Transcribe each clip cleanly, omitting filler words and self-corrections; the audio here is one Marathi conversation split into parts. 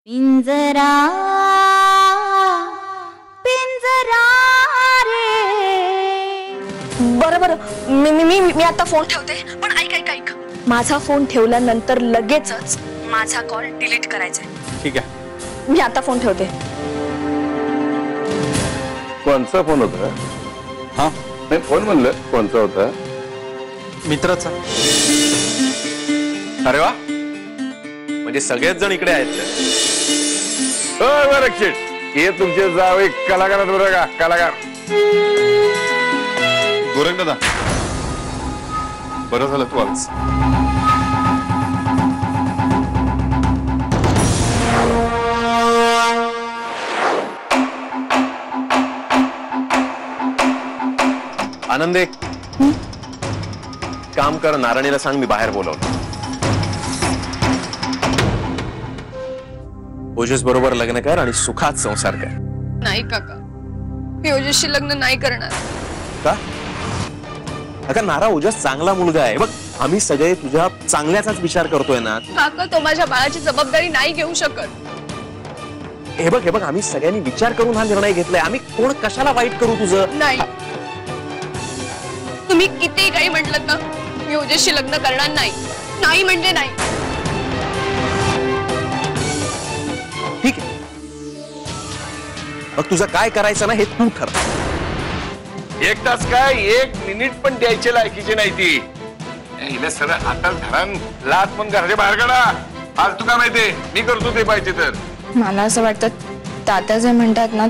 पिंजरा पिंजरा रे। बरं बरं, मी मी मी मी आता फोन ठेवते, पण ऐक ऐक ऐक, माझा फोन ठेवल्यानंतर लगेचच माझा कॉल डिलीट करायचा आहे। ठीक आहे, मी आता फोन ठेवते। कोणचा फोन होता? हा नाही, फोन म्हणलं कोणचा होता? मित्राचा। अरे वा, म्हणजे सगळेच जण इकडे आहेत। हे तुमचे जाव एक कलाकार बरं का, कलाकार। गोरख दादा, बरं झालं तू आलास। आनंदे, काम कर, नारायणीला सांग मी बाहेर बोलवतो। ओजस बरोबर लग्न कर आणि सुखात संसार कर। नाही काका, मी ओजसशी लग्न नाही करणार। का? अगं नारा, ओजस चांगला मुलगा आहे बघ, आम्ही सगळे तुझ्या चांगल्याचाच विचार करतोय ना। काका, तो माझ्या बाळाची जबाबदारी नाही घेऊ शकत। हे बघ आम्ही सगळ्यांनी विचार करून हा निर्णय घेतलाय, आम्ही कोण कशाला वाईट करू तुझं? नाही, तुम्ही किती काही म्हटलं ना, मी ओजसशी लग्न करणार नाही। नाही म्हणजे नाही। ठीक आहे, मग तुझं काय करायचं ना हे तू ठरव। एक तास काय, एक मिनिट पण द्यायची लायकीची नाही ती। हिला सरळ हातात धरण लात पण घराच्या बाहेर काढा। फालतू का माहितीये, मी करतो ते पाहिजे तर। मला असं वाटतं तात्या जे म्हणतात ना,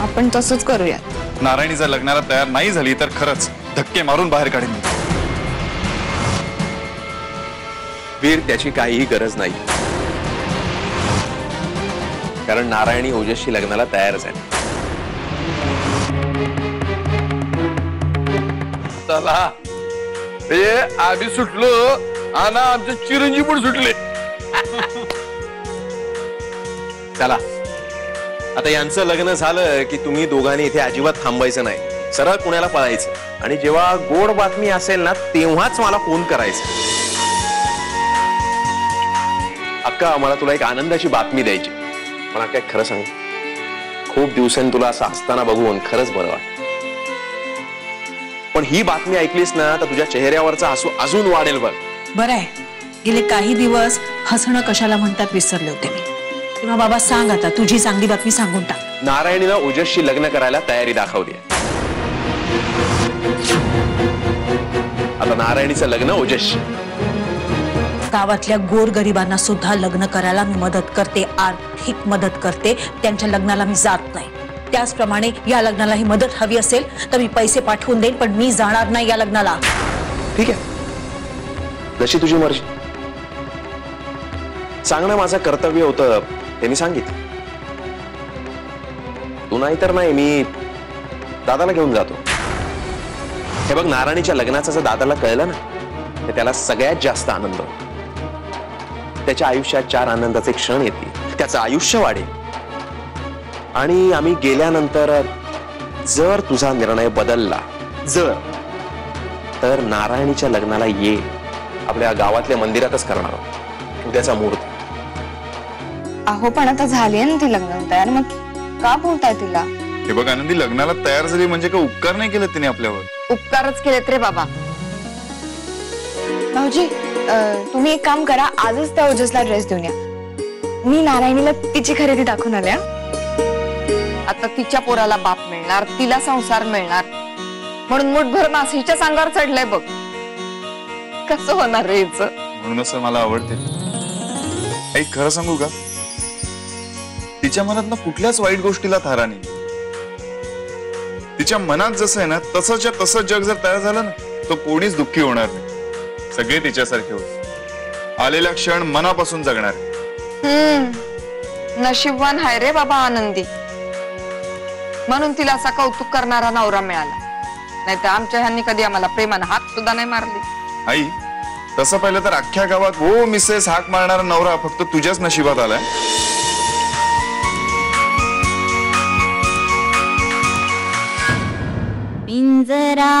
आपण तसंच करूयात। नारायणी जर लग्नाला तयार नाही झाली तर खरंच धक्के मारून बाहेर काढेन। वीर, त्याची काहीही गरज नाही, कारण नारायणी ओजसशी लग्नाला तयारच आहे। चला, आम्ही सुटलो आणि आमचे चिरंजीव पण सुटले। चला, आता यांचं लग्न झालं की तुम्ही दोघांनी इथे अजिबात थांबायचं नाही, सरळ पुण्याला पळायचं आणि जेव्हा गोड बातमी असेल ना तेव्हाच मला फोन करायचा। अक्का, मला तुला एक आनंदाची बातमी द्यायची। मला काय खरं सांग, खूप दिवसांनी तुला असं हसताना बघून खरंच बरं वाटतं, पण ही बातमी ऐकलीस ना तर तुझ्या चेहऱ्यावरचा हसू अजून वाढेल बघ। बरं आहे, गेले काही दिवस हसणं कशाला म्हणतात विसरले होते मी। तेव्हा बाबा सांग, आता तुझी चांगली बातमी सांगून टाक। नारायणीला ओजसशी लग्न करायला तयारी दाखवली। आता नारायणीचं लग्न ओजसशी। गावातल्या गोरगरिबांना सुद्धा लग्न करायला मी मदत करते, आर्थिक मदत करते, त्यांच्या लग्नाला मी जात नाही। त्याचप्रमाणे या लग्नालाही मदत हवी असेल तर मी पैसे पाठवून देईन, पण मी जाणार नाही या लग्नाला। ठीक आहे, जशी तुझी मर्जी। सांगणं माझं कर्तव्य होतं, ते मी सांगितलं। तू नाही तर नाही, मी दादाला घेऊन जातो। हे बघ, नारायणीच्या लग्नाचं जर दादाला कळलं ना तर त्याला सगळ्यात जास्त आनंद होतो। त्याच्या आयुष्यात 4 आनंदाचे क्षण येतील, त्याचं आयुष्य वाढेल। आणि आम्ही गेल्यानंतर जर तुझा निर्णय बदलला तर नारायणीच्या लग्नाला ये, आपल्या गावातल्या मंदिरातच करणार आहोत, उद्याचा मुहूर्त। अहो, पण आता झाली ना ती लग्न तयार, मग का बोलताय तिला? हे बघ आनंदी, लग्नाला तयार झाली म्हणजे का उपकार नाही केलं तिने आपल्यावर? उपकारच केलेत रे बाबा। भाऊजी, तुम्ही एक काम करा, आजच त्या ओजसला ड्रेस देऊन या। मी नारायणीला तिची खरेदी दाखवून आल्या। आता तिच्या पोराला बाप मिळणार, तिला संसार मिळणार, म्हणून मुठभर मास हिच्या अंगावर चढलंय बघ। कसं होणार रे हिचं? म्हणूनच मला आवडते। आई, खरं सांगू का, तिच्या मनात ना कुठल्याच वाईट गोष्टीला थारा नाही। तिच्या मनात जसं आहे ना तसंच्या तसं जग जर तयार झालं ना तो कोणीच दुःखी होणार नाही, सगळे तिच्यासारखे होते। आलेला क्षण मनापासून जगणार। नशीबवान हाय रे बाबा आनंदी, म्हणून तिला असा कौतुक करणारा नवरा मिळाला, नाही तर आमच्या ह्यांनी कधी आम्हाला प्रेमानं हात सुद्धा नाही मारली। आई, तसं पाहिलं तर अख्ख्या गावात हो मिसेस हाक मारणारा नवरा फक्त तुझ्याच नशिबात आलाय। पिंजरा